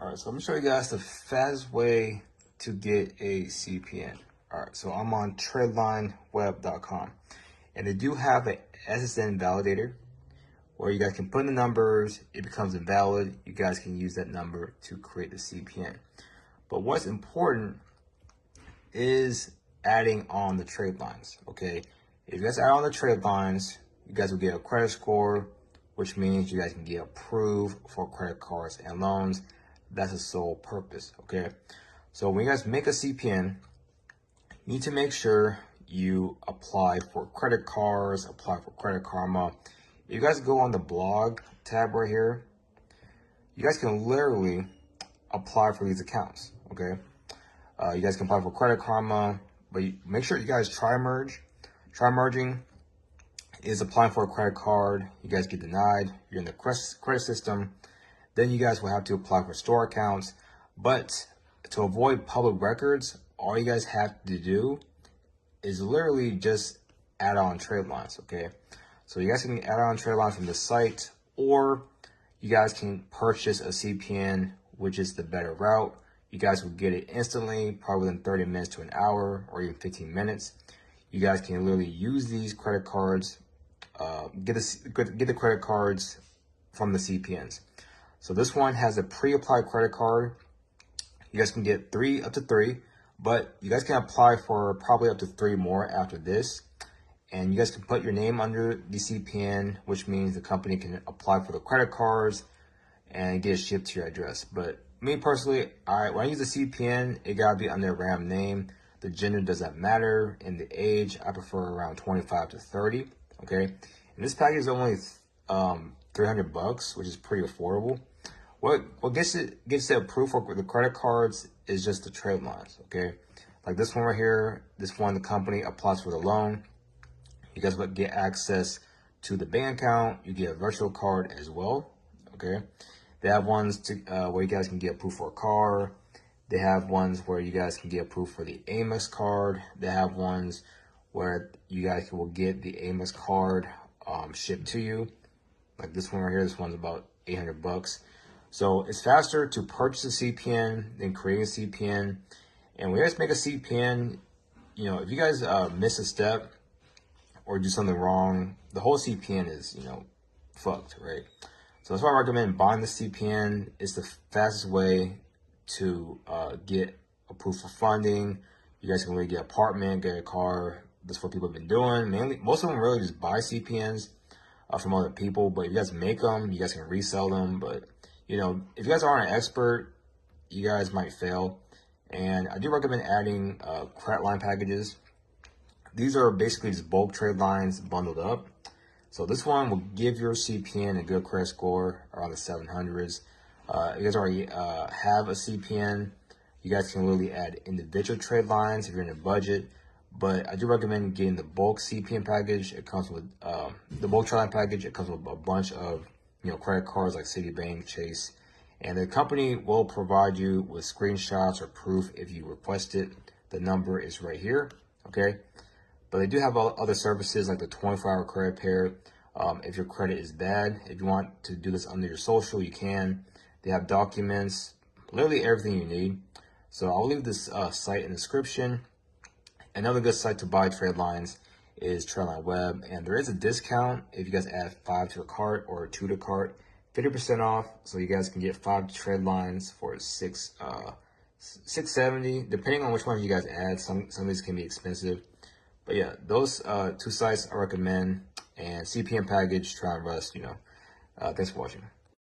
All right, so I'm gonna show you guys the fastest way to get a CPN. All right, so I'm on tradelineweb.com, and they do have an SSN validator where you guys can put in the numbers, it becomes invalid. You guys can use that number to create the CPN. But what's important is adding on the trade lines, okay? If you guys add on the trade lines, you guys will get a credit score, which means you guys can get approved for credit cards and loans. That's the sole purpose, okay? So when you guys make a CPN, you need to make sure you apply for credit cards, apply for Credit Karma. If you guys go on the blog tab right here, you guys can literally apply for these accounts, okay? You guys can apply for Credit Karma, but make sure you guys try merge. Try merging is applying for a credit card. You guys get denied. You're in the credit system. Then you guys will have to apply for store accounts. But to avoid public records, all you guys have to do is literally just add on trade lines, okay? So you guys can add on trade lines from the site, or you guys can purchase a CPN, which is the better route. You guys will get it instantly, probably within 30 minutes to an hour, or even 15 minutes. You guys can literally use these credit cards, get the credit cards from the CPNs. So this one has a pre-applied credit card. You guys can get up to three, but you guys can apply for probably up to 3 more after this. And you guys can put your name under the CPN, which means the company can apply for the credit cards and get it shipped to your address. But me personally, when I use a CPN, it gotta be under a random name. The gender doesn't matter, and the age, I prefer around 25 to 30, okay? And this package is only $300, which is pretty affordable. What gets it approved for the credit cards is just the trade lines, okay? Like this one right here, this one, the company applies for the loan. You guys will get access to the bank account. You get a virtual card as well, okay? They have ones where you guys can get approved for a car. They have ones where you guys can get approved for the Amex card. They have ones where you guys will get the Amex card shipped to you. Like this one right here, this one's about $800. So it's faster to purchase a CPN than creating a CPN. And when you guys make a CPN, you know, if you guys miss a step or do something wrong, the whole CPN is, fucked, right? So that's why I recommend buying the CPN. It's the fastest way to get approved for funding. You guys can really get an apartment, get a car. That's what people have been doing. Mainly, most of them really just buy CPNs from other people. But if you guys make them, you guys can resell them. But if you guys aren't an expert, you guys might fail. And I do recommend adding credit line packages. These are basically just bulk trade lines bundled up. So this one will give your CPN a good credit score around the 700s. If you guys already have a CPN, you guys can literally add individual trade lines if you're in a budget. But I do recommend getting the bulk CPN package. It comes with the bulk trade line package. It comes with a bunch of credit cards like Citibank, Chase, and the company will provide you with screenshots or proof if you request it. The number is right here, okay? But they do have other services like the 24-hour credit pair. If your credit is bad, if you want to do this under your social, you can. They have documents, literally everything you need. So I'll leave this site in the description. Another good site to buy trade lines is Tradeline Web, and there is a discount if you guys add 5 to a cart or 2 to cart, 50% off. So you guys can get 5 trade lines for $670, depending on which ones you guys add. Some of these can be expensive, but yeah, those 2 sites I recommend. And CPN package, try and rest. Thanks for watching.